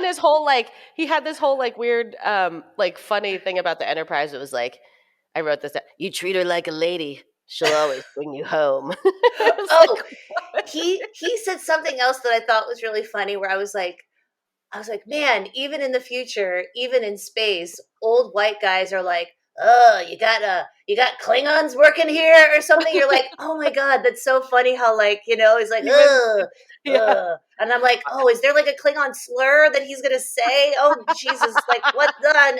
this whole like weird like funny thing about the Enterprise. It was like, I wrote this down. You treat her like a lady, she'll always bring you home. It was Oh, like, he said something else that I thought was really funny where I was like, man, even in the future, even in space, old white guys are like, oh, you got Klingons working here or something. You're like, oh my God, that's so funny how like, he's like, even yeah. and I'm like, oh, is there like a Klingon slur that he's gonna say? Oh Jesus, like what the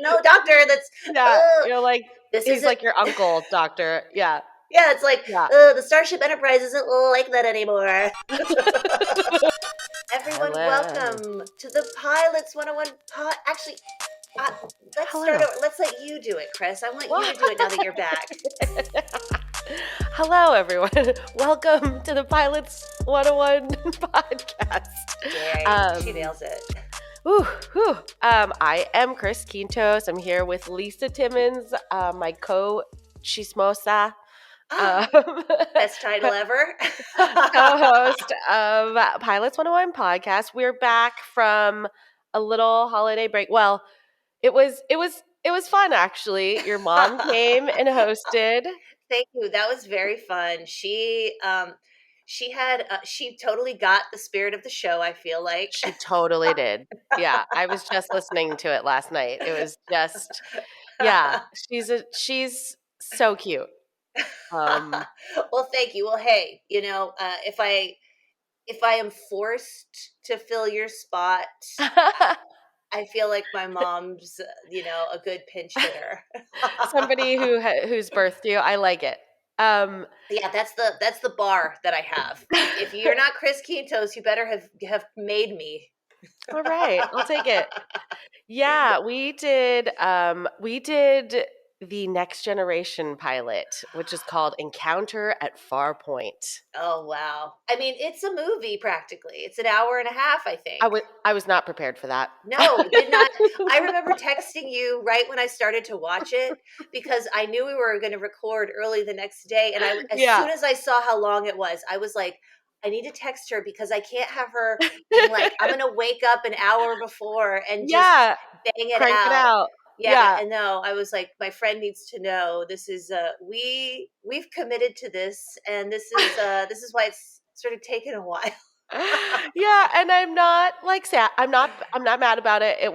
no doctor, that's Yeah, you're like, this he's isn't like your uncle, doctor. Yeah, yeah, it's like yeah. the Starship Enterprise isn't like that anymore. Everyone, Hello, welcome to the Pilots 101 Actually, uh, let's start hello. over. Let's let you do it, Chris. I want you to What? do it now that you're back. Hello, everyone. Welcome to the Pilots 101 podcast. Dang, she nails it. I am Chris Quintos. I'm here with Lisa Timmons, my co-chismosa, Best title ever. co-host of Pilots 101 podcast. We're back from a little holiday break. Well, it was fun actually. Your mom came and hosted. Thank you. That was very fun. She totally got the spirit of the show, I feel like. She totally did. Yeah, I was just listening to it last night. It was just, yeah, she's so cute. Well, thank you. Well, hey, if I am forced to fill your spot, I feel like my mom's, a good pinch hitter. Somebody who's birthed you. I like it. Yeah, that's the bar that I have. If you're not Chris Quintos, you better have made me. All right, I'll take it. Yeah, we did the Next Generation pilot, which is called Encounter at Farpoint. Oh wow! I mean, it's a movie practically. It's an hour and a half, I think. I was not prepared for that. No, did not. I remember texting you right when I started to watch it because I knew we were going to record early the next day, and as Yeah. soon as I saw how long it was, I was like, I need to text her because I can't have her being like, I'm going to wake up an hour before and just Yeah, bang it crank it out. out. Yeah, Yeah. and no, I was like, my friend needs to know this is we've committed to this, and this is why it's sort of taken a while. Yeah, and I'm not like sad. I'm not mad about it. No,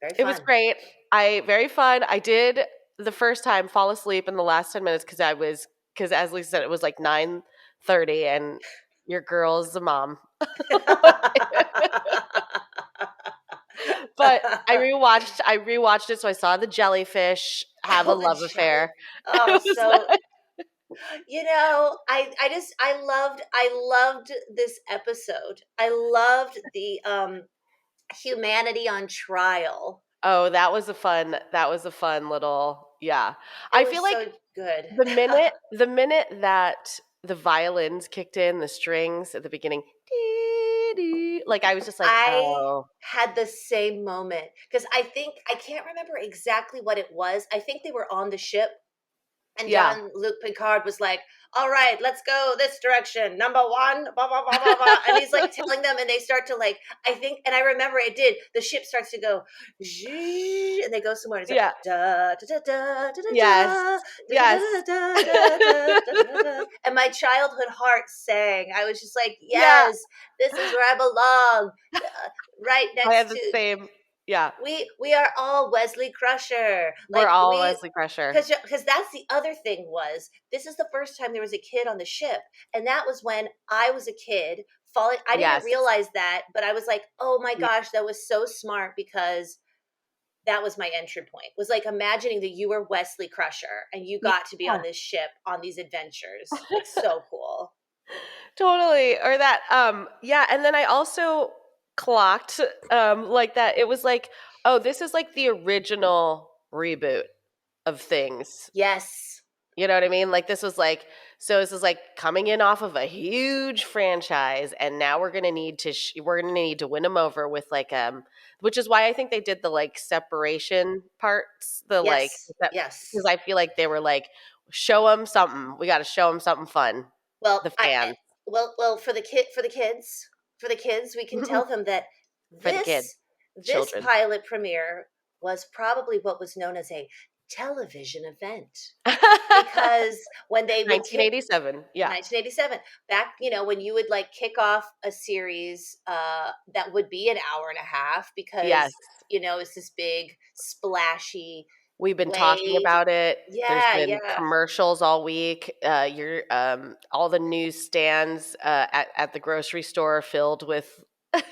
very It was fun. great. Very fun. I did the first time fall asleep in the last 10 minutes because as Lisa said, it was like 9:30 and your girl's a mom. But I rewatched it, so I saw the jellyfish have a Oh, the love jelly. affair. It Oh, was so like, I loved this episode. I loved the humanity on trial. oh, that was a fun little, yeah. It I feel was like so good. the minute that the violins kicked in, the strings at the beginning, dee, dee, like I was just like, I oh, had the same moment because I can't remember exactly what it was. I think they were on the ship. And yeah. Jean-Luc Picard was like, all right, let's go this direction. Number one, blah, blah, blah, blah, blah. And he's like telling them, and they start to like, I think, and I remember it did. The ship starts to go, and they go somewhere. And it's Yeah. like, da, da, da, da, da, Yes. da, Yes. da, da, da, da, da, da, da. And my childhood heart sang. I was just like, Yeah. yes, this is where I belong. Right I had next the to same. Yeah. we are all Wesley Crusher. We're all Wesley Crusher. Because that's the other thing was this is the first time there was a kid on the ship, and that was when I was a kid falling. I didn't Yes. realize that, but I was like, oh my Yeah. gosh, that was so smart because that was my entry point. Was like imagining that you were Wesley Crusher and you got to be on this ship on these adventures. It's so cool. Totally. Or that, yeah. And then I also clocked, like that. It was like, oh, this is like the original reboot of things. Yes. You know what I mean? Like this was like, so this is like coming in off of a huge franchise, and now we're gonna need to win them over with like which is why I think they did the like separation parts, the like Yes. because I feel like they were like, show them something. We got to show them something fun. Well, The fans. well, for the kids, we can tell them that for the kids, This children. pilot premiere was probably what was known as a television event because when they would kick 1987. Yeah. 1987 back, when you would like kick off a series that would be an hour and a half because Yes. it's this big splashy We've been talking blade. about it. There's Yeah, been yeah. commercials all week. Your all the newsstands at the grocery store are filled with And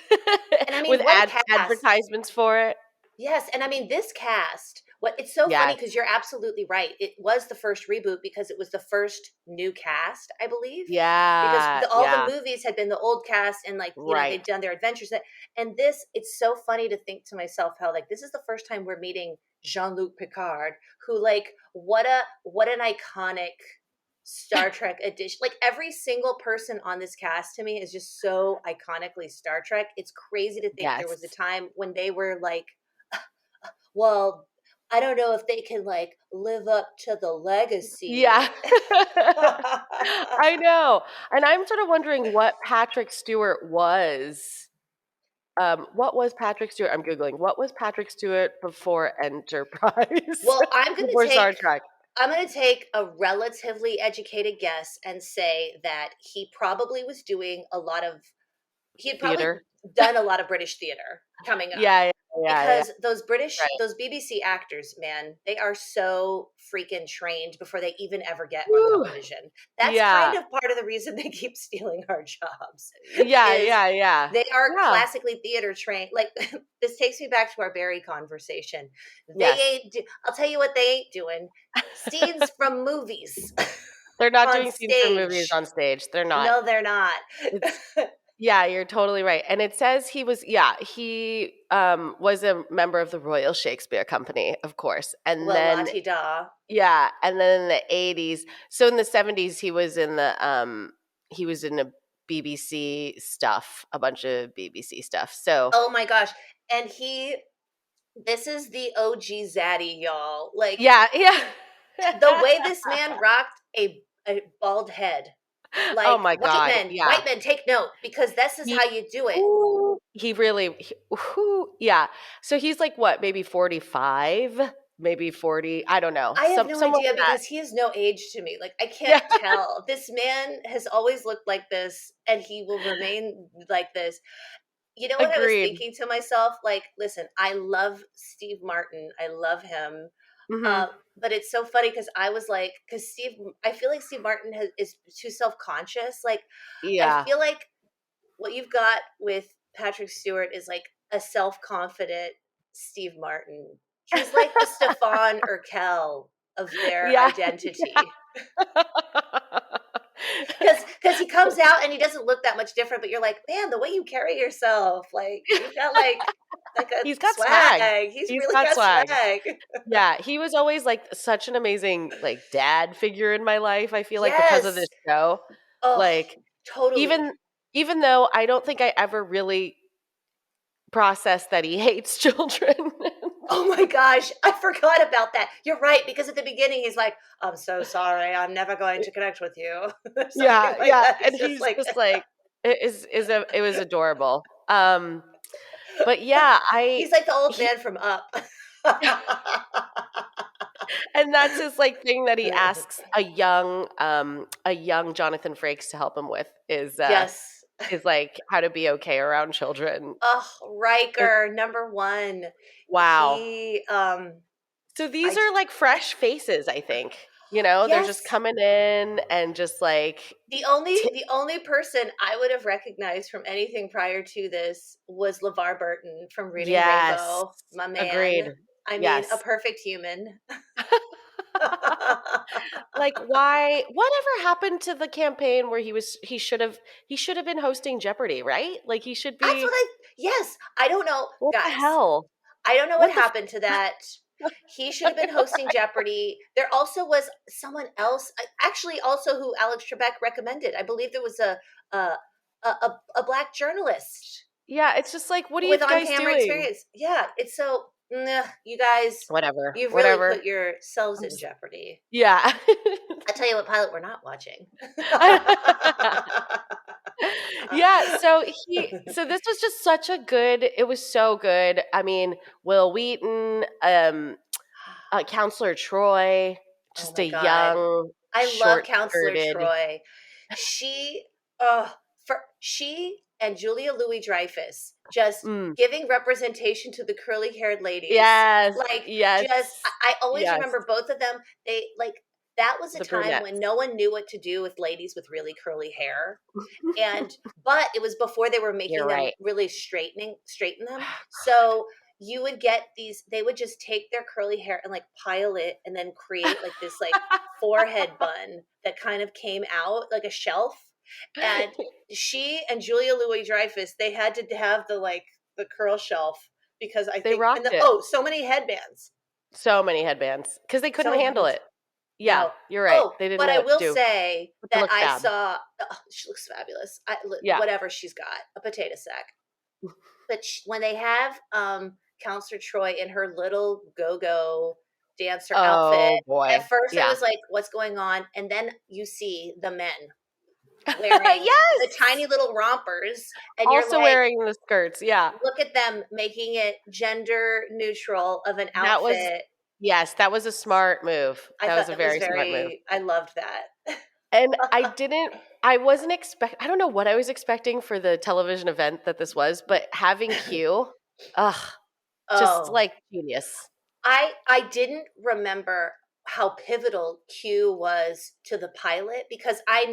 I mean, with what a cast. advertisements for it. Yes, and I mean this cast. What it's so funny Yes. because you're absolutely right. It was the first reboot because it was the first new cast, I believe. Because Yeah. all the Yeah. movies had been the old cast and like Right. they'd done their adventures. And this, it's so funny to think to myself how like this is the first time we're meeting Jean-Luc Picard, who like what an iconic Star Trek edition. Like every single person on this cast to me is just so iconically Star Trek. It's crazy to think there Yes. was a time when they were like, well, I don't know if they can like live up to the legacy. Yeah. I know. And I'm sort of wondering what Patrick Stewart was. What was Patrick Stewart? I'm Googling. What was Patrick Stewart before Enterprise? Well, I'm going Before to Star take Trek. I'm going to take a relatively educated guess and say that he probably was doing a lot of he had probably Theater. done a lot of British theater coming up. Yeah, yeah. Because Right. those BBC actors, man, they are so freaking trained before they even ever get on Woo. television. That's Yeah. kind of part of the reason they keep stealing our jobs. Yeah, is yeah. They are Yeah. classically theater trained. Like this takes me back to our Barry conversation. They Yes. ain't. I'll tell you what they ain't doing. Scenes from movies. They're not on doing scenes from movies stage. on stage. They're not. No, they're not. Yeah, you're totally right. And it says he was a member of the Royal Shakespeare Company, of course. And Well, then la-ti-da. yeah, and then in the 80s, so in the 70s he was in the BBC stuff, a bunch of BBC stuff. So Oh my gosh. And this is the OG Zaddy, y'all. Like yeah. the way this man rocked a bald head. Like Oh my God. Yeah. white men take note because this is He- how you do it. Ooh, yeah. So he's like what, maybe 45, maybe 40. I don't know. I have no somewhere idea like that. because he is no age to me. Like I can't tell. This man has always looked like this and he will remain like this. You know what Agreed. I was thinking to myself? Like, listen, I love Steve Martin. I love him. Mhm. But it's so funny because I was like, I feel like Steve Martin is too self-conscious. Like, Yeah. I feel like what you've got with Patrick Stewart is like a self-confident Steve Martin. He's like the Stefan Urkel of their Yeah. identity. Because he comes out and he doesn't look that much different, but you're like, man, the way you carry yourself, like you've got like a He's got swag. swag. He's He's really got got swag. swag. Yeah, he was always like such an amazing like dad figure in my life. I feel like because of Yes. this show. Oh, Like totally. even though I don't think I ever really processed that he hates children. Oh my gosh, I forgot about that. You're right, because at the beginning he's like, I'm so sorry, I'm never going to connect with you. Yeah, Like yeah. that. And It's he's just like it was adorable. But yeah, he's like the old man from Up. and that's his like thing that he asks a young Jonathan Frakes to help him with is Yes. is like how to be okay around children. Oh, Riker, number one. Wow. He, So these are like fresh faces, I think. They're just Yes. coming in and just like the only person I would have recognized from anything prior to this was LeVar Burton from Reading yes, Rainbow. My man. agreed. I mean, Yes. a perfect human. Like whatever happened to the campaign where he should have been hosting Jeopardy, right? Like he should be. Yes, I don't know, What guys. the hell? I don't know what happened to that. He should have been hosting Jeopardy. There also was someone else, actually, also who Alex Trebek recommended. I believe there was a black journalist. Yeah, it's just like, what are you with guys on-camera doing? experience. Yeah, it's so you guys. Whatever. You've Whatever. really put yourselves in jeopardy. Yeah. I tell you what pilot we're not watching. Yeah, so this was just such a good it was so good. I mean, Will Wheaton, Counselor Troy, Oh just a my god. young, I love Counselor short-skirted. Troy. She, she and Julia Louis Dreyfus just Mm, giving representation to the curly haired ladies. yes, Like, yes, just I always yes, remember both of them. They like that was a the time when brunettes. no one knew what to do with ladies with really curly hair, and but it was before they were You're making them right. really straighten them. So you would get these, they would just take their curly hair and like pile it and then create like this like forehead bun that kind of came out like a shelf. And she and Julia Louis Dreyfus, they had to have the like the curl shelf because I They think, and rocked the it. so many headbands, So many headbands because they so couldn't many handle headbands. it. Yeah, No. you're right. Oh, They didn't but know I what to will do, say but they that look I fab. saw, she looks fabulous. Yeah. Whatever she's got, a potato sack. But when they have Counselor Troy in her little go-go dancer outfit, Oh, boy. at first I Yeah. was like, what's going on? And then you see the men wearing the Yes! tiny little rompers, and you're Also like, wearing the skirts, yeah. look at them making it gender neutral of an That was outfit. yes, that was a smart move. I That was thought a that was very smart move. very, I loved that. And I wasn't I don't know what I was expecting for the television event that this was, but having Q, ugh, just, Oh, like, genius. I didn't remember how pivotal Q was to the pilot, because I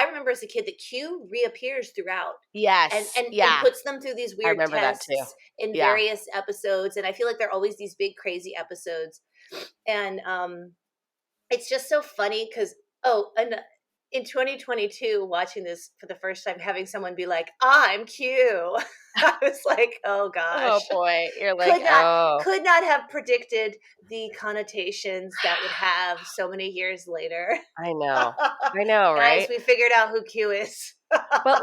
remember as a kid that Q reappears throughout and Yes, and yeah, puts them through these I weird remember that too. tests in Yeah. various episodes, and I feel like they're always these big crazy episodes. And it's just so funny because, oh, and in 2022, watching this for the first time, having someone be like, "I'm Q," I was like, "Oh Oh, gosh." boy. You're like, could not "Oh." could not have predicted the connotations that would have so many years later. I know. I know, Guys, right? we figured out who Q is. But,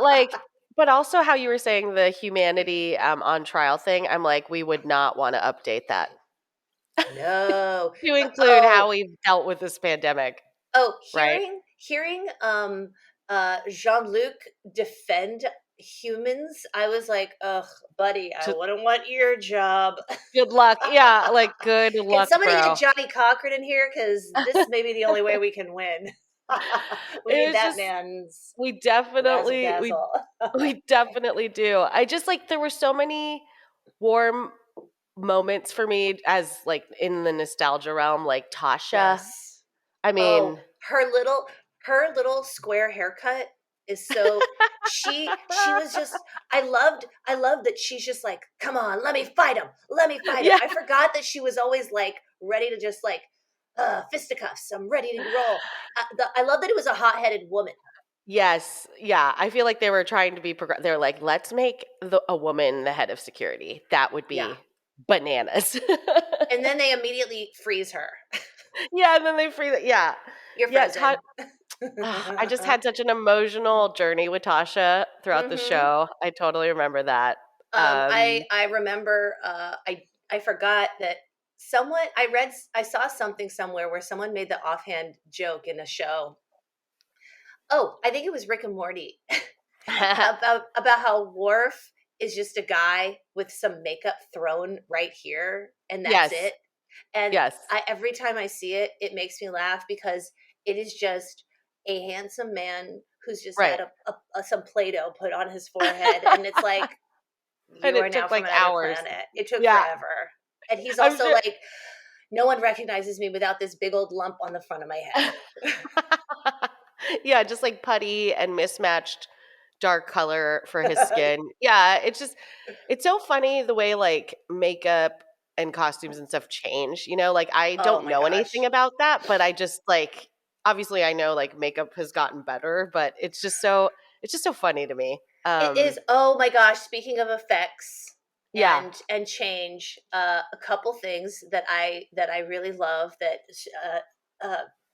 but also how you were saying the humanity, on trial thing, I'm like, we would not wanna update that No. to include Oh, how we've dealt with this pandemic, oh, right? hearing Jean-Luc defend humans, I was like, "Ugh, buddy, I Just wouldn't want your job." good luck. Yeah, like, good Can luck, somebody get bro. Johnny Cochran in here? Because this may be the only way we can win. We It need was that just man's we razzle definitely we dazzle. we definitely do. I just like there were so many warm moments for me as like in the nostalgia realm, like Tasha. Yes. I Oh, mean, her little square haircut is so, she was just, I loved that she's just like, come on, let me fight him. Let me fight him. yeah, I forgot that she was always like ready to just like fisticuffs. I'm ready to roll. I love that it was a hot-headed woman. yes, yeah. I feel like they were trying to be they're like, let's make a woman the head of security. That would Yeah. be bananas. And then they immediately freeze her. Yeah, and then they free that. Yeah, You're yeah. frozen. I just had such an emotional journey with Tasha throughout the Hmm. show. I totally remember that. Um, I remember I forgot that someone, I saw something somewhere where someone made the offhand joke in a show. Oh, I think it was Rick and Morty, about how Worf is just a guy with some makeup thrown right here, and that's yes, it. And yes, every time I see it, it makes me laugh because it is just a handsome man who's just right. had some Play-Doh put on his forehead, and it's like, And you are it now took from like another hours. planet. It took Yeah, forever. And he's I'm also sure. like, no one recognizes me without this big old lump on the front of my head. Yeah, just like putty and mismatched dark color for his skin. Yeah, it's so funny the way like makeup and costumes and stuff change, like I Oh don't my know anything gosh. about that, but I just like obviously I know like makeup has gotten better, but it's just so funny to me. It is, oh my gosh, speaking of effects Yeah. and change, a couple things that I really love that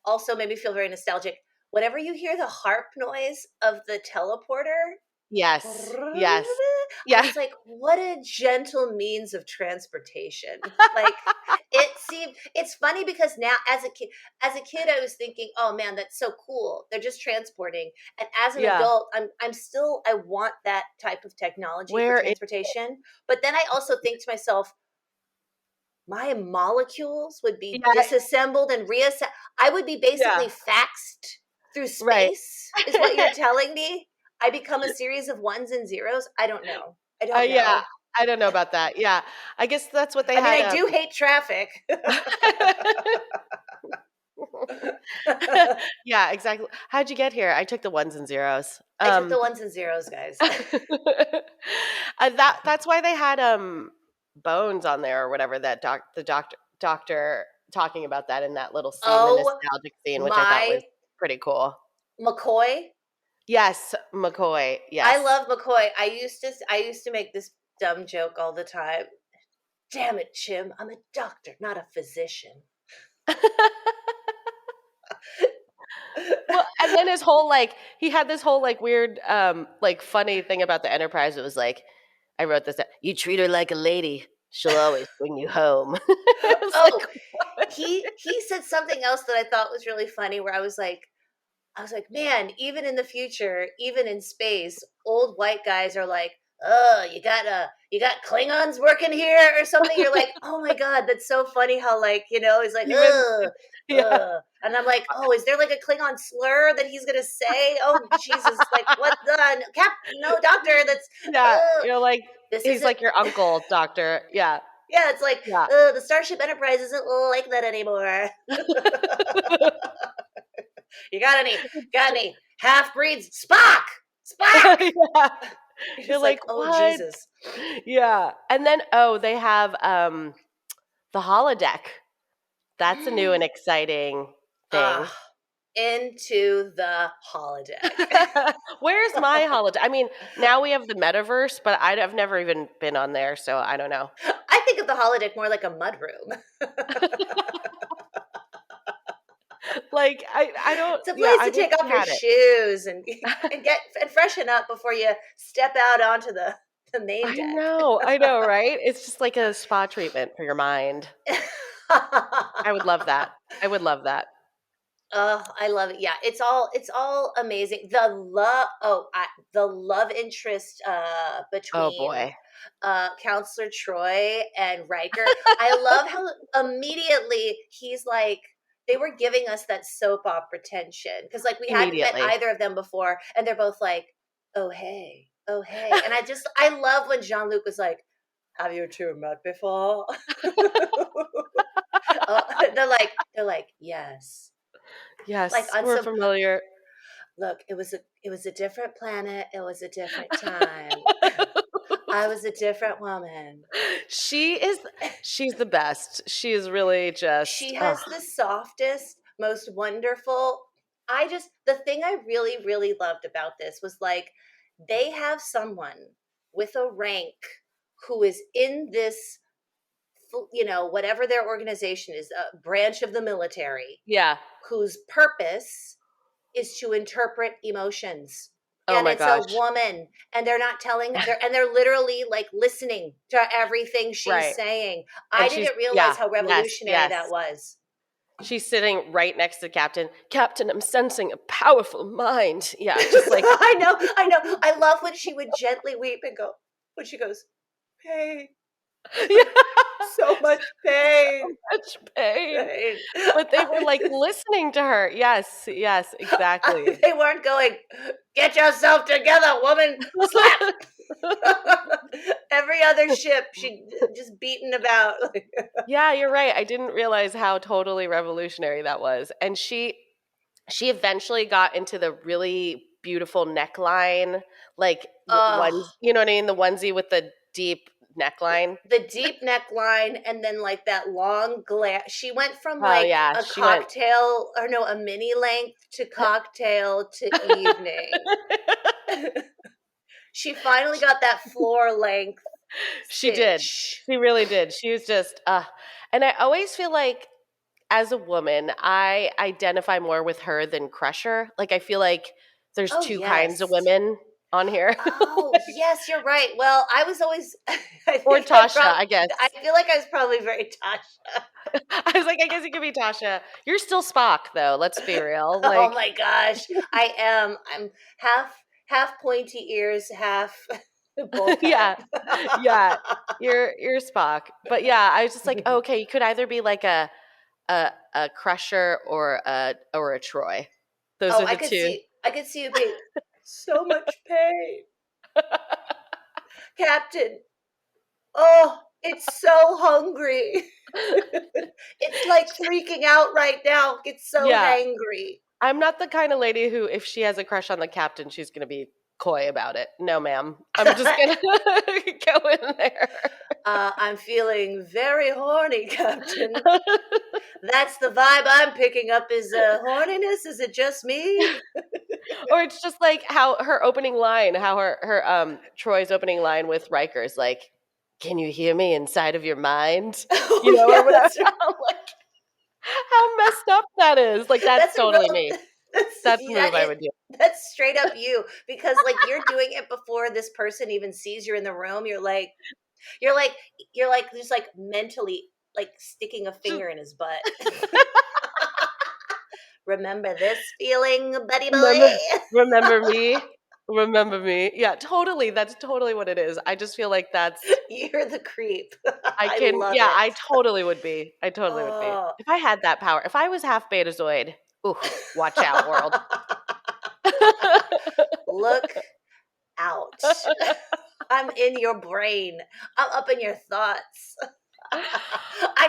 also made me feel very nostalgic. Whenever you hear the harp noise of the teleporter, Yes. Yes. I Yeah. was like, what a gentle means of transportation. Like it's funny because now as a kid I was thinking, oh man, that's so cool. They're just transporting. And as an Yeah. adult, I'm still I want that type of technology for Where is transportation. But then I also think to myself, my molecules would be yeah, disassembled and reassembled. I would be basically yeah. faxed through Right. space, is what you're telling me? I become a series of ones and zeros? I don't know. I don't Yeah. know. I don't know about that. Yeah. I guess that's what they I mean, had, I do hate traffic. Yeah, exactly. How'd you get here? I took the ones and zeros. I took the ones and zeros, guys. That's why they had Bones on there or whatever that the doctor talking about that in that little scene, the Oh nostalgic scene, which I thought was my pretty cool. McCoy. Yes, McCoy. I Yes. love McCoy. I used to make this dumb joke all the time. Damn it, Jim. I'm a doctor, not a physician. Well, and then his whole like he had this whole like weird like funny thing about the Enterprise. It was like I wrote this down. You treat her like a lady, she'll always bring you home. It was Oh, like he said something else that I thought was really funny where I was like, man, even in the future, even in space, old white guys are like, oh, you got Klingons working here or something. You're like, oh my god, that's so funny how like it's like, even yeah. and I'm like, oh, is there like a Klingon slur that he's gonna say? Oh Jesus, like what the no doctor, that's Yeah, uh you're like this he's isn't. like your uncle, doctor. Yeah. Yeah, it's like Yeah. the Starship Enterprise isn't like that anymore. You got any half breeds? Spock! Spock! Yeah. You're You're just like, like, oh "What?" Jesus. Yeah. And then they have the holodeck. That's a new and exciting thing. Ah, into the holodeck. Where's my holodeck? I mean, now we have the metaverse, but I've never even been on there, so I don't know. I think of the holodeck more like a mudroom. Like I don't It's a yeah, place I to wish take off we your had it. shoes and get and freshen up before you step out onto the main deck. I know, right? It's just like a spa treatment for your mind. I would love that. I would love that. Oh, I love it. Yeah, it's all amazing. The love interest Oh between boy. Counselor Troy and Riker. I love how immediately he's like they were giving us that soap opera tension because like we hadn't met Immediately. either of them before, and they're both like, "Oh hey, oh hey," and I love when Jean Luc was like, "Have you two met before?" they're like yes. Like Yes, on we're some familiar. look, it was a different planet, it was a different time. I was a different woman. She is she's the best. She is really just She ugh. has the softest, most wonderful. The thing I really, really loved about this was like they have someone with a rank who is in this, whatever their organization is, a branch of the military, Yeah. whose purpose is to interpret emotions. Oh And my it's a gosh. woman, and they're not telling they're literally like listening to everything she's Right. saying. I And she's didn't realize yeah, how yes, revolutionary yes. that was. She's sitting right next to Captain. Captain, I'm sensing a powerful mind. Yeah, just like I know. I love when she would gently weep and go, when she goes, pain, yeah, so much pain, much pain. pain. But they were like listening to her. Yes, yes, exactly. They weren't going, get yourself together, woman. Slap. Every other ship, she just beaten about. Yeah, you're right. I didn't realize how totally revolutionary that was. And she eventually got into the really beautiful neckline, like Oh, one, you know what I mean? The onesie with the deep neckline. the deep neckline and then like that long glare. She went from Oh like yeah, a she went. cocktail or no, a mini length to cocktail to evening. She finally got that floor length She did. cinch. She really did. She was just and I always feel like as a woman, I identify more with her than Crusher. Like I feel like there's Oh two kinds of yes. women. on here. Oh, yes, you're right. Well, I was always I Or think Tasha, I guess. I feel like I was probably very Tasha. I was like, I guess it could be Tasha. You're still Spock, though. Let's be real. Oh Like, my gosh. I am. I'm half pointy ears, half bowl cut. yeah, yeah. You're Spock. But yeah, I was just like, okay, you could either be like a Crusher or a Troy. Those Oh, are the two. I could see you being so much pain. Captain. Oh, it's so hungry. It's like freaking out right now. It's so Yeah. hangry. I'm not the kind of lady who, if she has a crush on the captain, she's going to be coy about it. No, ma'am. I'm just going to go in there. I'm feeling very horny, Captain. That's the vibe I'm picking up. Is horniness? Is it just me? Or it's just like how her opening line, how her Troy's opening line with Riker's like, "Can you hear me inside of your mind?" Oh, You know, yeah, or whatever. that's right. I'm like, how messed up that is. Like that's That's a totally real. me. That's the Yeah, move I would do. that's straight up you because like you're doing it before this person even sees you're in the room. You're like you're like just like mentally like sticking a finger in his butt. Remember this feeling, buddy boy? Remember, remember me. Remember me. Yeah, totally. That's totally what it is. I just feel like that's You're the creep. I I can love yeah, it. I totally would be. I totally would be. Oh. If I had that power, if I was half Betazoid, ooh, watch out, world. Look out. I'm in your brain. I'm up in your thoughts. I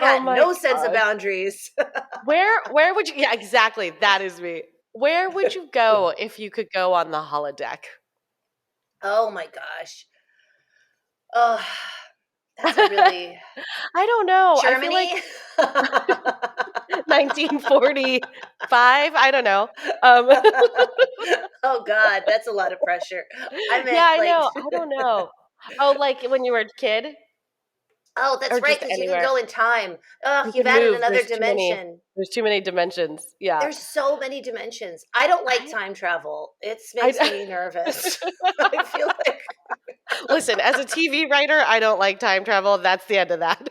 Oh got my no sense of gosh. boundaries. Where would you yeah, exactly. That is me. Where would you go if you could go on the holodeck? Oh my gosh. Oh, that's a really I don't know. I feel like Germany. 1945. I don't know. Um, Oh God, that's a lot of pressure. I yeah, meant I like, know. I don't know. Oh, like when you were a kid, oh, that's or right, just because you can anywhere. go in time. Oh, You you've can added move. another dimension. There's too many dimensions. Yeah. There's so many dimensions. I don't like I, time travel. It makes I me nervous. I feel like, listen. As a TV writer, I don't like time travel. That's the end of that.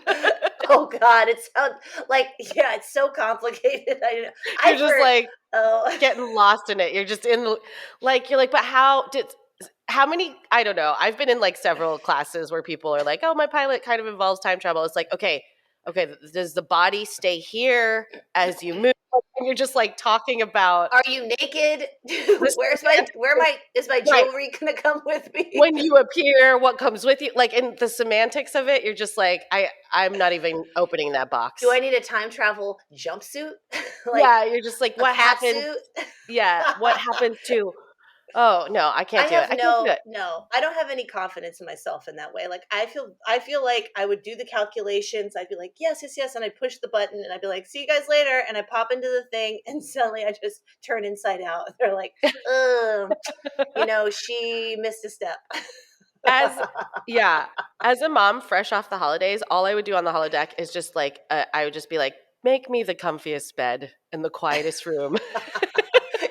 oh God, it sounds like, yeah, it's so complicated. You're I've just heard, like oh, getting lost in it. You're just in the like you're like, but how many I don't know. I've been in like several classes where people are like, "Oh, my pilot kind of involves time travel." It's like, okay, does the body stay here as you move? And you're just like talking about are you naked? the Is my right. jewelry gonna come with me? When you appear, what comes with you? Like in the semantics of it, you're just like, I'm not even opening that Do box. I need a time travel jumpsuit? Like Yeah, you're just like, a what cat happened? suit? Yeah, what happens to oh no, I I can't do it. have I can't do it. I don't have any confidence in myself in that way. Like I feel like I would do the calculations. I'd be like, yes, yes, yes, and I'd push the button and I'd be like, see you guys later, and I pop into the thing and suddenly I just turn inside out. They're like, she missed a step. As yeah, as a mom fresh off the holidays, all I would do on the holodeck is just like I would just be like, make me the comfiest bed in the quietest room.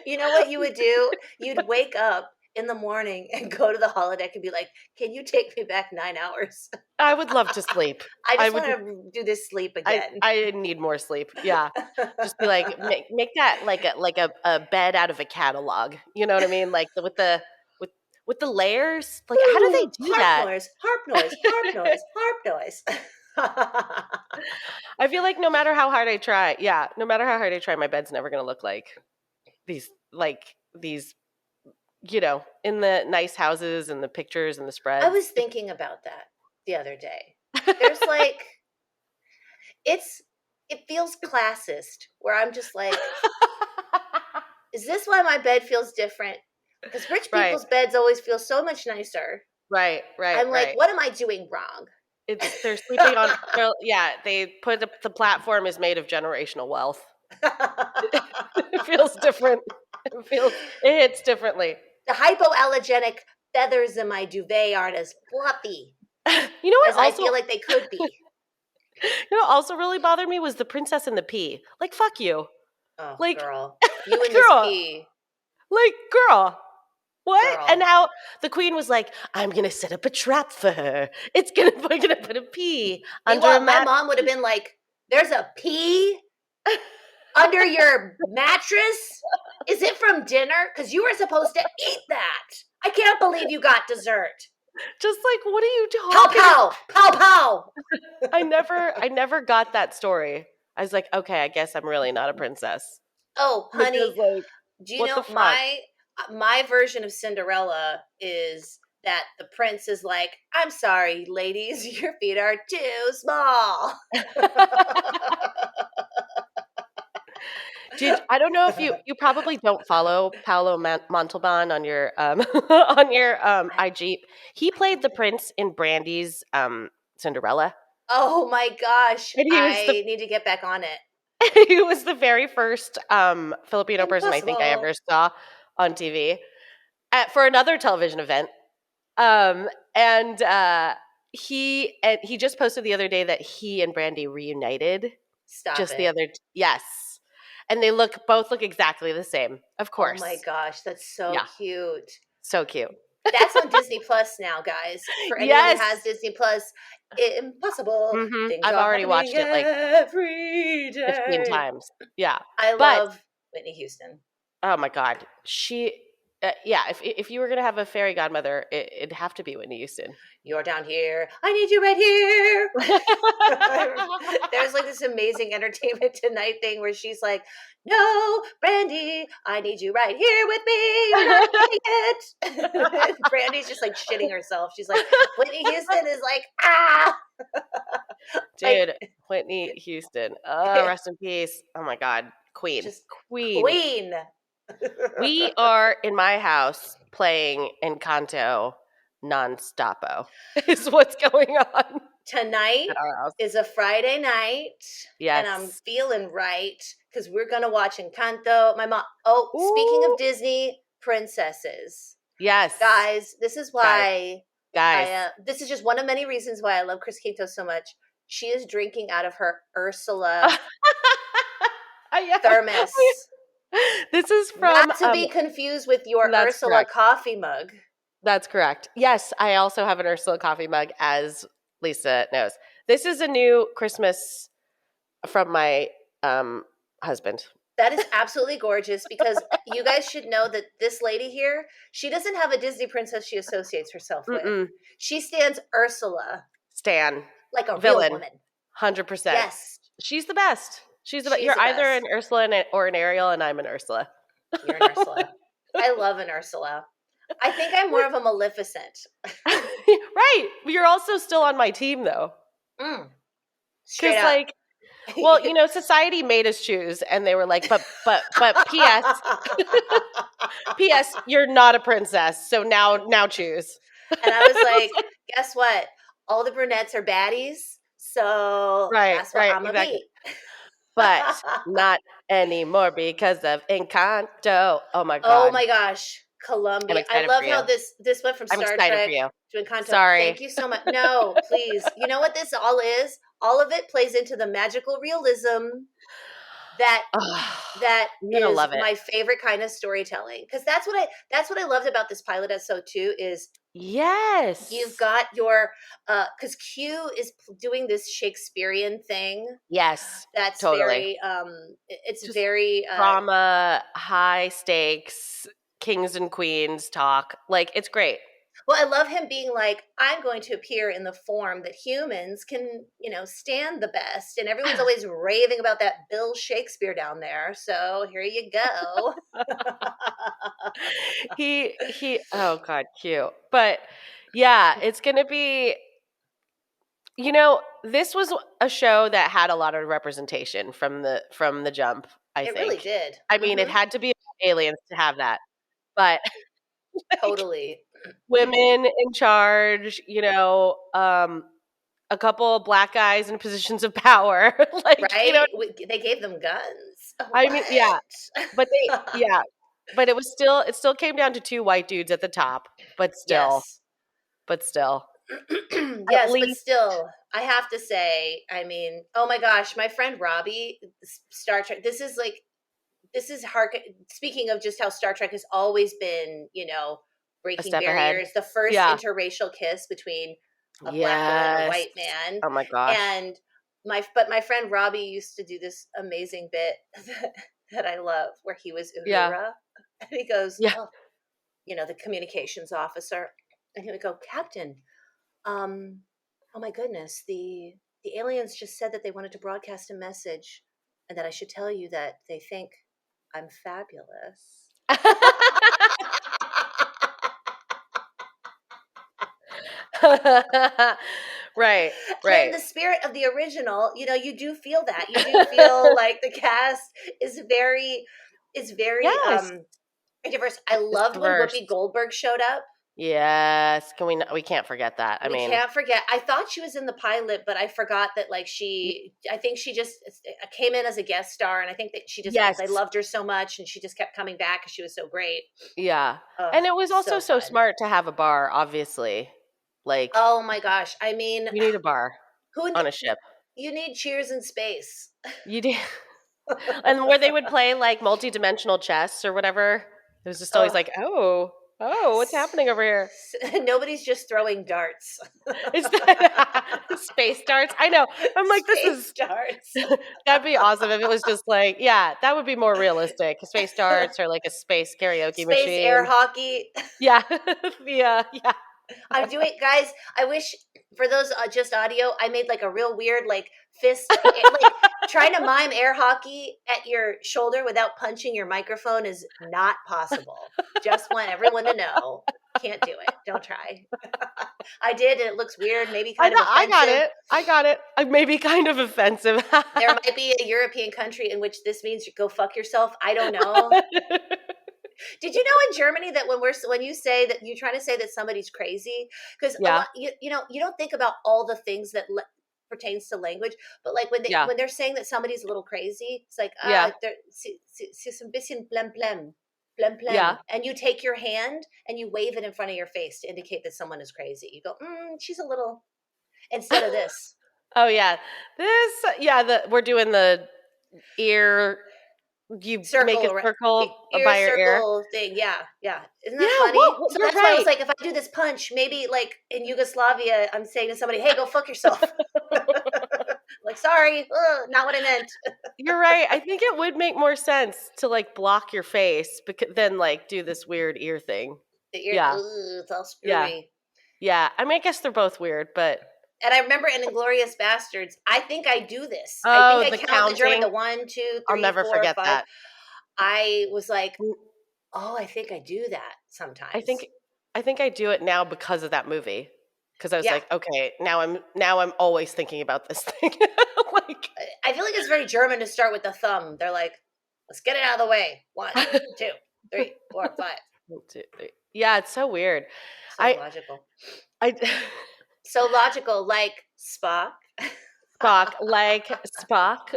You know what you would do? You'd wake up in the morning and go to the holodeck and be like, can you take me back 9 hours? I would love to sleep. I I just would want to do this sleep I again. I need more sleep. Yeah. Just be like make that like a bed out of a catalog. You know what I mean? Like with with the layers. Like how do Ooh, they do harp that? noise, harp noise, harp noise, harp noise. I feel like no matter how hard I try, yeah, no matter how hard I try, my bed's never gonna look like these, in the nice houses and the pictures and the I was spreads. thinking about that the other day. There's like it feels classist where I'm just like, is this why my bed feels different? Because rich Right, people's beds always feel so much nicer. right, right, I'm like, right. what am I doing wrong? They're sleeping on yeah, they put the platform is made of generational wealth. It feels different. It hits differently. The hypoallergenic feathers in my duvet aren't as fluffy You know what as I also feel like they could be. also really bothered me was the princess and the pea. Like fuck you. Oh, Like girl. You and this girl. pee. Like girl. What? girl. And how the queen was like, I'm gonna set up a trap for her. We're gonna put a pea under a Meanwhile, my mat. mom would have been like, "There's a pea under your mattress? Is it from dinner? Because you were supposed to eat that. I can't believe you got dessert. Just like, what are you Pow talking? pow, pow pow." I never got that story. I was like, okay, I guess I'm really not a princess. Oh, honey, Because like, do you what know the fuck? my version of Cinderella is that the prince is like, "I'm sorry, ladies, your feet are too small." I don't know if you probably don't follow Paolo Montalban on your on your IG. He played the prince in Brandy's Cinderella. Oh my gosh, And I need to get back on it. he was the very first Filipino person I think I Impossible. ever saw on TV for another television event. And he just posted the other day that he and Brandy reunited. Stop Just the it. other yes. And they both look exactly the same. Of Oh my course. gosh, that's so Yeah. cute. So cute. That's on Disney Plus now, guys. For anyone who Yes. has Disney Plus, impossible. Mhm. Things I've are already happening watched it like every 15 day. times. Yeah. I But love Whitney Houston. oh my god, yeah, if you were going to have a fairy godmother, it'd have to be Whitney Houston. You're down here. I need you right here. There's like this amazing Entertainment Tonight thing where she's like, "No, Brandy, I need you right here with me. You're not getting it." Brandy's just like shitting herself. She's like, Whitney Houston is like, "Ah." Dude, Whitney Houston. Oh, rest in peace. Oh my god, queen. Just Queen. queen. We are in my house playing Encanto non-stopo. Is what's going on Tonight at our house. is a Friday night, and I'm Yes. feeling right because we're gonna watch Encanto. My mom. Oh, speaking Ooh. of Disney princesses, Yes. guys, this is why Guys. this is just one of many reasons why I love Chris Quinto so much. She is drinking out of her Ursula thermos. This is from Not to be confused with your that's Ursula correct. coffee mug. That's correct. Yes, I also have an Ursula coffee mug, as Lisa knows. This is a new Christmas from my husband. That is absolutely gorgeous because you guys should know that this lady here, she doesn't have a Disney princess she associates herself with. Mm-mm. She stands Ursula Stan. like a Villain. real woman. 100%. Yes. She's the best. She's the best. She's You're the either best. an Ursula or an Ariel, and I'm an Ursula. You're an Ursula. I love an Ursula. I think I'm more of a Maleficent. Right. You're also still on my team, though. Straight Because, up. like, well, you know, society made us choose, and they were like, but, P.S. P.S. You're not a princess, so now choose. And I was like, guess what? All the brunettes are baddies, so that's what I'm gonna be. But not anymore because of Encanto. Oh my god! Oh my gosh, Colombia! I love how this went from Star Trek to Encanto. Sorry. Thank you so much. No, please. You know what this all is? All of it plays into the magical realism that is my favorite kind of storytelling, because that's what I loved about this pilot episode too. Is yes, you've got your because Q is doing this Shakespearean thing. Yes, that's totally. It's just very drama, high stakes, kings and queens talk. Like, it's great. Well, I love him being like, I'm going to appear in the form that humans can, stand the best. And everyone's always raving about that Bill Shakespeare down there. So here you go. Oh God, cute. But yeah, it's going to be, this was a show that had a lot of representation from the jump, I think. It really did. I mean, it had to be aliens to have that. But totally. Women in charge, a couple Black guys in positions of power. Right? They gave them guns. I mean, yeah. But but it still came down to two white dudes at the top. But still. Yes. But still. Yes, but still, I have to say, I mean, oh my gosh, my friend Robbie, Star Trek, this is speaking of just how Star Trek has always been, A breaking step ahead. barriers, the first Yeah. interracial kiss between a black girl and a Yes. white man. Oh my gosh. And my friend Robbie used to do this amazing bit that I love, where he was Yeah. Uhura, and he goes, Yeah. "Oh, the communications officer," and he would go, "Captain, oh my goodness, the aliens just said that they wanted to broadcast a message, and that I should tell you that they think I'm fabulous." Right. And in Right. the spirit of the original, you do feel that. You do feel like the cast is very Yes. diverse. I It's loved when diverse. Whoopi Goldberg showed up. Yes. We can't forget that. I We mean, can't forget. I thought she was in the pilot, but I forgot that like I think she just came in as a guest star, and I think that yes. they loved her so much, and she just kept coming back because she was so great. Yeah. Oh, And it was also so so fun. smart to have a bar, obviously. Like, Oh my gosh. I mean, you need a bar who on ne- a ship. you need Cheers in space. You do. And where they would play like multi-dimensional chess or whatever. It was just always Oh, like, oh, what's happening over here? nobody's just throwing darts. Is that space darts? I know. I'm like, this Space is darts. that'd be awesome if it was just like, yeah, that would be more realistic. Space darts or like a space karaoke Space air machine. hockey. Yeah. Yeah. Yeah. I'm doing, guys. I wish for those just audio, I made like a real weird like fist, like trying to mime air hockey at your shoulder without punching your microphone is not possible. Just want everyone to know, can't do it. Don't try. I did, and it looks weird, maybe I kind of know. I got offensive. it. I got it. Maybe kind of offensive. There might be a European country in which this means you go fuck yourself. I don't know. Did you know in Germany that when you say that you're trying to say that somebody's crazy, because a Yeah. lot you don't think about all the things that pertains to language, but like Yeah. when they're saying that somebody's a little crazy, it's like Yeah. they're sie ist ein bisschen blem blem, Yeah. and you take your hand and you wave it in front of your face to indicate that someone is crazy. You go, she's a little, instead of this. Oh yeah. We're doing the ear, you make Circle a around, circle ear by your ear. circle thing. Yeah, isn't that Yeah, funny? well, So you're that's why I was right. like, if I do this punch, maybe like in Yugoslavia, I'm saying to somebody, hey, go fuck yourself. Like, sorry, not what I meant. You're right. I think it would make more sense to like block your face than like do this weird ear thing. The ear, Yeah. it's all Yeah. screwy. Yeah. I mean, I guess they're both weird, but And I remember in Inglorious Bastards, I think I do this. I think oh, I the count the German, counting. the 1, 2, I'll 3, never 4, forget 5. that. I was like, oh, I think I do that I sometimes. think I think I do it now because of that movie. Because I was Yeah. like, okay, now I'm always thinking about this thing. Like I feel like it's very German to start with the thumb. They're like, let's get it out of the way. 1, 2, 3, 4, 5. 1, 2, 3. Yeah, it's so weird. So I logical. I So logical, like Spock. Spock,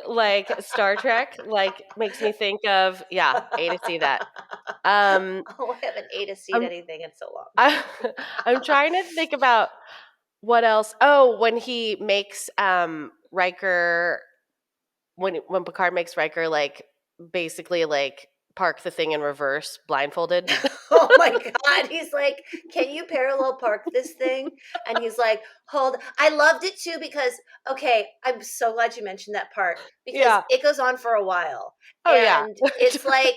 like Star Trek, like makes me think of A to see that. Oh, I haven't A to C I'm anything in so long. I'm trying to think about what else. Oh, when he makes Riker when Picard makes Riker like basically like park the thing in reverse blindfolded. Oh my God. He's like, can you parallel park this thing? And he's like, hold. I loved it too because, okay, I'm so glad you mentioned that part because Yeah. it goes on for a while. Oh yeah. And it's like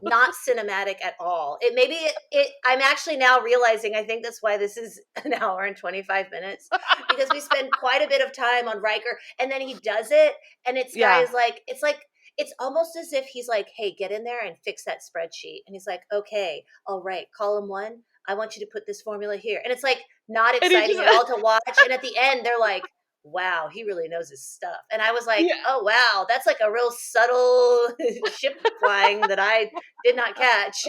not cinematic at all. I'm actually now realizing I think that's why this is an hour and 25 minutes because we spend quite a bit of time on Riker and then he does it and Yeah. it's almost as if he's like, hey, get in there and fix that spreadsheet. And he's like, okay, all right, column 1, I want you to put this formula here. And it's like not And he exciting just at all to watch. And at the end, they're like, wow, he really knows his stuff. And I was like, Yeah. oh, wow, that's like a real subtle ship flying that I did not catch.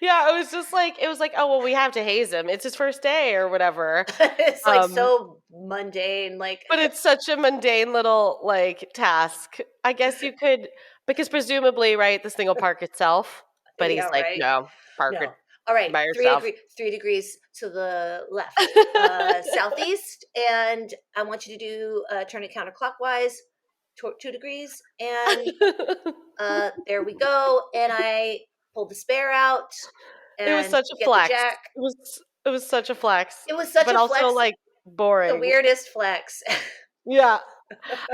Yeah, it was like, oh well, we have to haze him. It's his first day or whatever. It's like so mundane. Like, But it's such a mundane little like task. I guess you could because presumably, right, this thing will park itself. But he's yeah, like, right. no, park No. it All right, by yourself. 3 degrees to the left, southeast, and I want you to do turn it counterclockwise, 2 degrees, and there we go. And I pull the spare out It was and such a get the flex. jack. It was such a flex, It was such but a also flex, like the boring. weirdest flex. Yeah.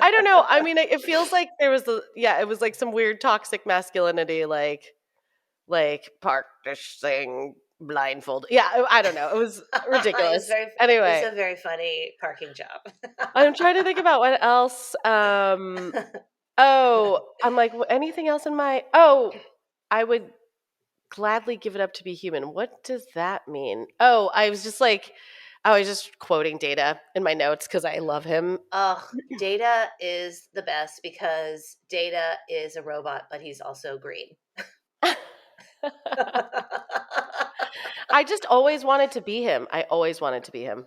I don't know. I mean, it feels like there was it was like some weird toxic masculinity, like park this thing blindfold. Yeah, I don't know. It was ridiculous. It was Anyway, a very funny parking job. I'm trying to think about what else. Oh, I'm like anything else in my. Oh, I would gladly give it up to be human. What does that mean? Oh, I was just quoting Data in my notes because I love him. Oh, Data is the best because Data is a robot, but he's also green. I just always wanted to be him. I always wanted to be him.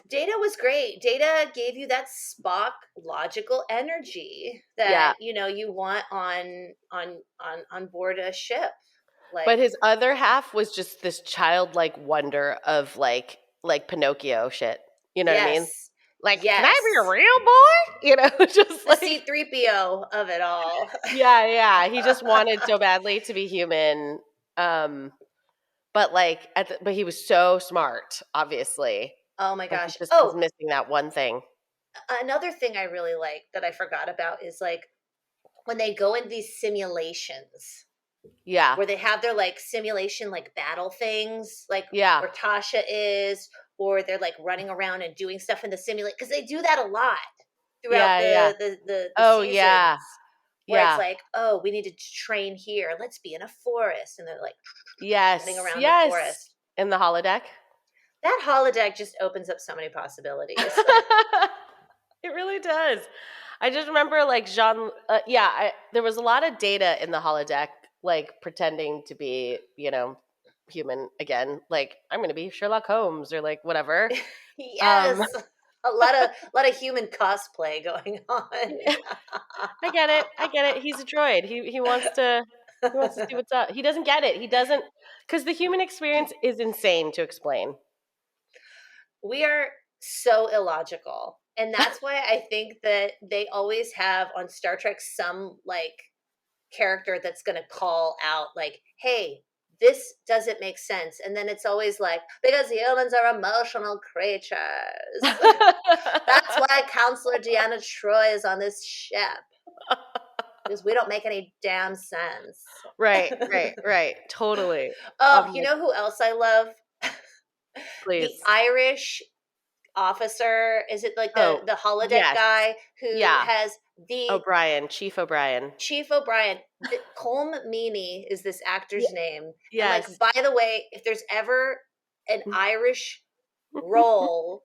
Data was great. Data gave you that Spock logical energy Yeah. that you want on board a ship. But Like, his other half was just this childlike wonder of like Pinocchio shit. You know what I mean? yes, Like, can I yes, be a real boy? You know, just the like C-3PO of it all. yeah. He just wanted so badly to be human. But like but he was so smart, obviously. Oh my But he gosh. just was Oh, missing that one thing. another thing I really like that I forgot about is like when they go in these simulations Yeah. where they have their like simulation like battle things, like Yeah. where Tasha is, or they're like running around and doing stuff in the simulate because they do that a lot throughout Yeah. the Oh yeah. seasons. Where it's Yeah. like, oh, we need to train here. Let's be in a forest, and they're like running Yes. around the Yes. forest. In the holodeck. That holodeck just opens up so many possibilities. It really does. I just remember like there was a lot of Data in the holodeck, like pretending to be, human again. Like I'm going to be Sherlock Holmes or like whatever. Yes, Um, a lot of human cosplay going on. I get it. I get it. He's a droid. He wants to see what's up. He doesn't get it. He doesn't because the human experience is insane to explain. We are so illogical. And that's why I think that they always have on Star Trek some like character that's going to call out like, "Hey, this doesn't make sense." And then it's always like, "Because humans are emotional creatures." That's why Counselor Deanna Troy is on this ship. Because we don't make any damn sense. Right. Totally. Oh, I'm you like, know who else I love? The please. Irish officer. Is it like Oh, the holodeck yes. guy who Yeah. has the O'Brien, Chief O'Brien. Chief O'Brien? Colm Meaney is this actor's name. And like, Yes. by the way, if there's ever an Irish role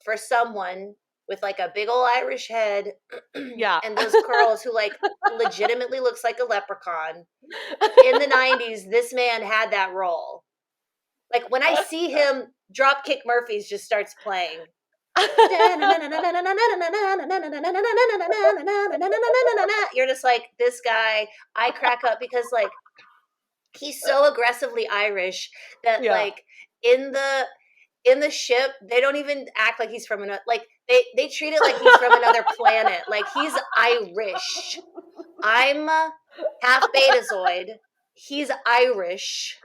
for someone with like a big old Irish head Yeah. and those curls who like legitimately looks like a leprechaun in the 90s, this man had that role. Like when I see him, Dropkick Murphys just starts playing. You're just like, this guy. I crack up because like he's so aggressively Irish that Yeah. like in the ship they don't even act like he's from another, like they treat it like he's from another planet. Like he's Irish. I'm half Betazoid. He's Irish.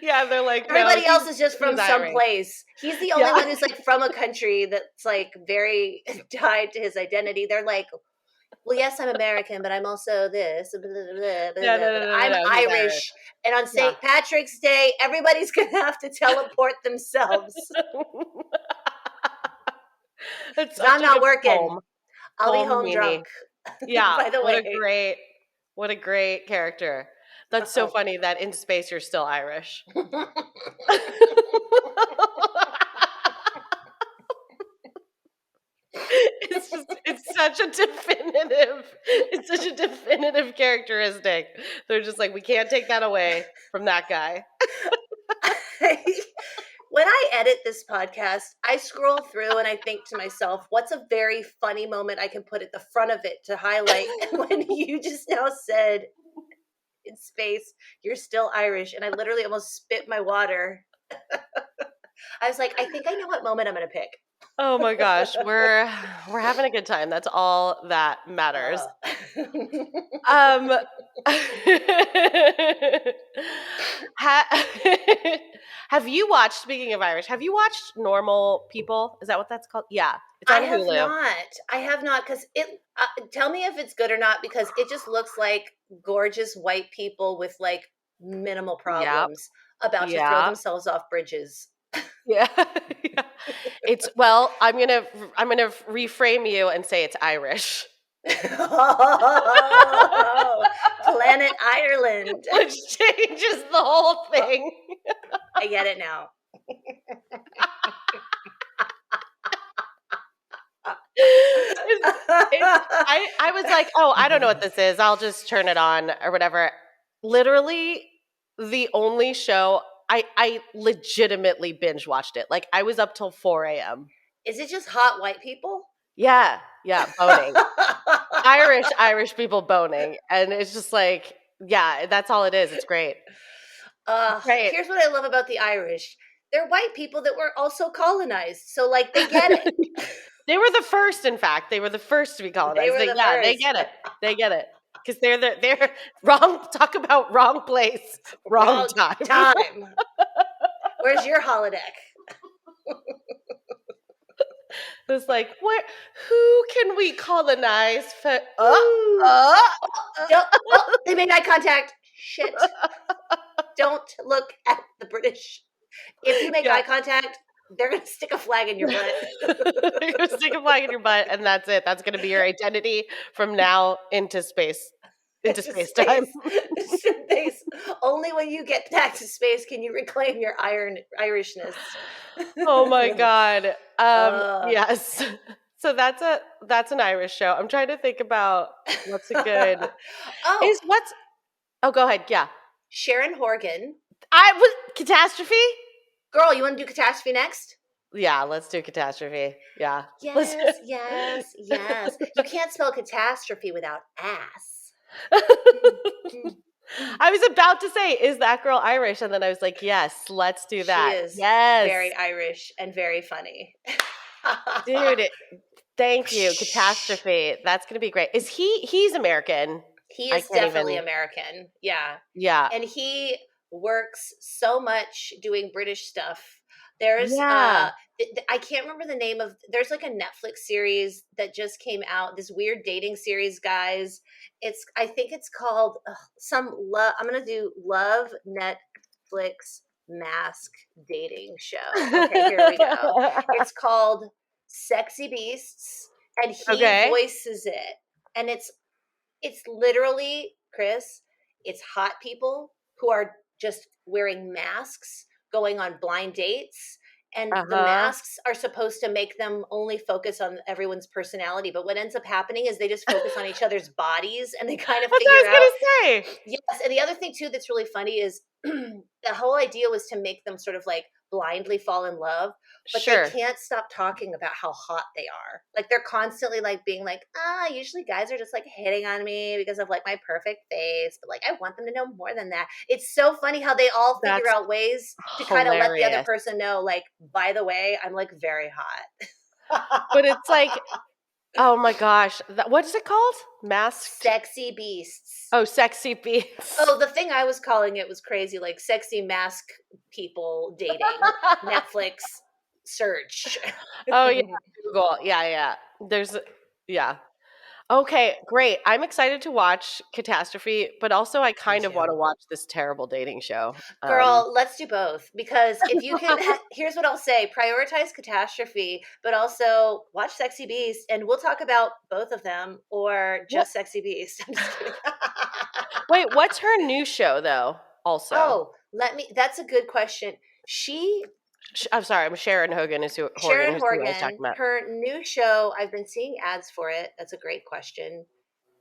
Yeah, they're like, no, Everybody else is just from he's Irish. someplace. He's the only one who's like from a country that's like very tied to his identity. They're like, well, yes, I'm American, but I'm also this. Blah, blah, blah, blah, No, but I'm he's Irish. And on St. Patrick's Day, everybody's going to have to teleport themselves. I'm not working. I'll be home drunk. Yeah, By the way. what a great character. That's so funny that in space you're still Irish. It's such a definitive characteristic. They're just like, we can't take that away from that guy. When I edit this podcast, I scroll through and I think to myself, what's a very funny moment I can put at the front of it to highlight when you just now said in space, you're still Irish. And I literally almost spit my water. I was like, I think I know what moment I'm going to pick. Oh my gosh, we're having a good time. That's all that matters. Ha- have you watched, speaking of Irish, have you watched Normal People? Is that what that's called? Yeah. It's I on have Hulu. not. I have not because it. Tell me if it's good or not because it just looks like gorgeous white people with like minimal Yep. problems about to throw Yeah. themselves off bridges. Yeah. Yeah. It's, well, I'm gonna reframe you and say it's Irish. Oh, Planet Ireland. Which changes the whole thing. I get it now. I was like, oh, I don't know what this is. I'll just turn it on or whatever. Literally, the only show I legitimately binge watched it. Like I was up till 4 a.m. Is it just hot white people? Yeah, yeah, boning. Irish people boning. And it's just like, yeah, that's all it is. It's great. Great. Here's what I love about the Irish. They're white people that were also colonized. So like they get it. They were the first, in fact. They were the first to be colonized. were the Yeah, they first. get it. They get it. Because they're wrong. Talk about wrong place, wrong time. Where's your holodeck? It's like, who can we colonize for? They made eye contact. Shit. Don't look at the British. If you make eye contact, they're going to stick a flag in your butt. They're going to stick a flag in your butt, and that's it. That's going to be your identity from now into space. Into space time. Space. Only when you get back to space can you reclaim your Irishness. Oh my God. Yes. So that's an Irish show. I'm trying to think about what's a good go ahead. Yeah. Sharon Horgan. Catastrophe? Girl, you want to do Catastrophe next? Yeah, let's do Catastrophe. Yeah. Yes. You can't spell catastrophe without ass. I was about to say, is that girl Irish? And then I was like, yes, let's do that. She is yes. very Irish and very funny. Dude, thank you. Catastrophe. That's going to be great. He's American. He is definitely American. Yeah. Yeah. And he works so much doing British stuff. There's I can't remember the name of, there's like a Netflix series that just came out, this weird dating series, guys. I think it's called I'm going to do Love Netflix Mask Dating Show. Okay, here we go. It's called Sexy Beasts and he voices it. And it's literally, Chris, it's hot people who are just wearing masks going on blind dates. And the masks are supposed to make them only focus on everyone's personality. But what ends up happening is they just focus on each other's bodies and they kind of figure out. That's what I was going to say. Yes. And the other thing, too, that's really funny is the whole idea was to make them sort of like blindly fall in love. But they can't stop talking about how hot they are. Like they're constantly like being like, usually guys are just like hitting on me because of like my perfect face. But like I want them to know more than that. It's so funny how they all figure out ways to kind of let the other person know, like, by the way, I'm like very hot. But it's like, oh my gosh. What is it called? Sexy Beasts. Oh, Sexy Beasts. Oh, the thing I was calling it was crazy, like sexy mask people dating. Netflix search. Oh yeah, Google. Yeah. Okay, great. I'm excited to watch Catastrophe, but also I kind of want to watch this terrible dating show. Girl, let's do both because if you can, here's what I'll say: prioritize Catastrophe, but also watch Sexy Beast, and we'll talk about both of them or just Sexy Beast. I'm just kidding. Wait, what's her new show though? Also, that's a good question. I'm sorry, I'm Sharon Horgan is who Sharon Horgan. I was talking about. Her new show, I've been seeing ads for it. That's a great question.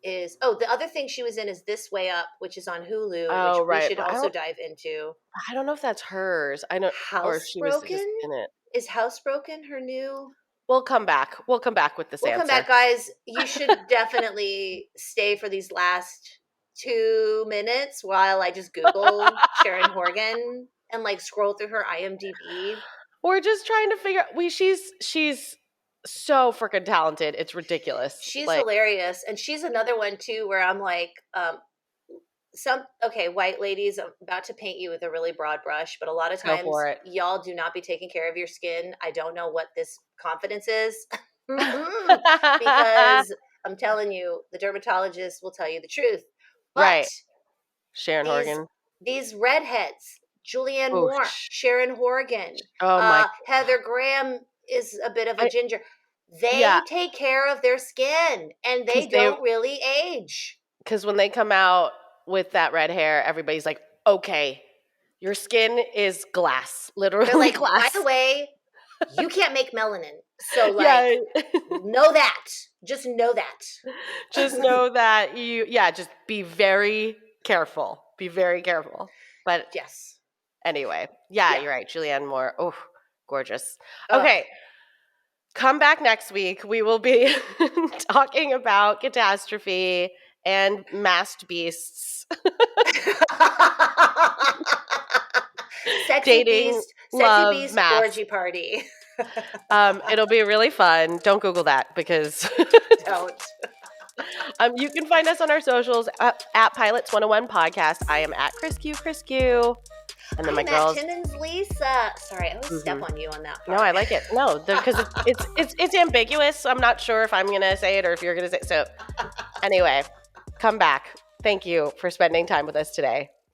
The other thing she was in is This Way Up, which is on Hulu, which we should also dive into. I don't know if that's hers. I know Housebroken in it. Is Housebroken her new? We'll come back. We'll come back with this answer. We'll come back, guys. You should definitely stay for these last 2 minutes while I just Google Sharon Horgan and like scroll through her IMDb. We're just trying to figure out. She's so freaking talented. It's ridiculous. She's hilarious, and she's another one too where I'm like, Okay, white ladies, I'm about to paint you with a really broad brush, but a lot of Go times for it. y'all do not be taking care of your skin. I don't know what this confidence is. Because I'm telling you, the dermatologist will tell you the truth. But Right. Sharon these Horgan. these redheads, Julianne Oh, Moore, Sharon Horgan, oh my. Heather Graham is a bit of a I, ginger. yeah, They take care of their skin and they they don't really age. because when they come out with that red hair, everybody's like, okay, your skin is glass, They're literally like, by glass. the way, you can't make melanin. So like, Yeah. know that. Just know that. Just know that just be very careful. Be very careful. But Yes. anyway, yeah, Yeah. you're right. Julianne Moore. Oh, gorgeous. Ugh. Okay. Come back next week. We will be talking about catastrophe and masked beasts. Dating, Sexy love, beast math. orgy party. It'll be really fun. Don't Google that because Don't. you can find us on our socials at Pilots 101 Podcast. I am at Chris Q. And then my I'm at girls. Timmons Lisa. Sorry, I always step on you on that part. No, I like it. No, because it's ambiguous. I'm not sure if I'm gonna say it or if you're gonna say it. So anyway, come back. Thank you for spending time with us today.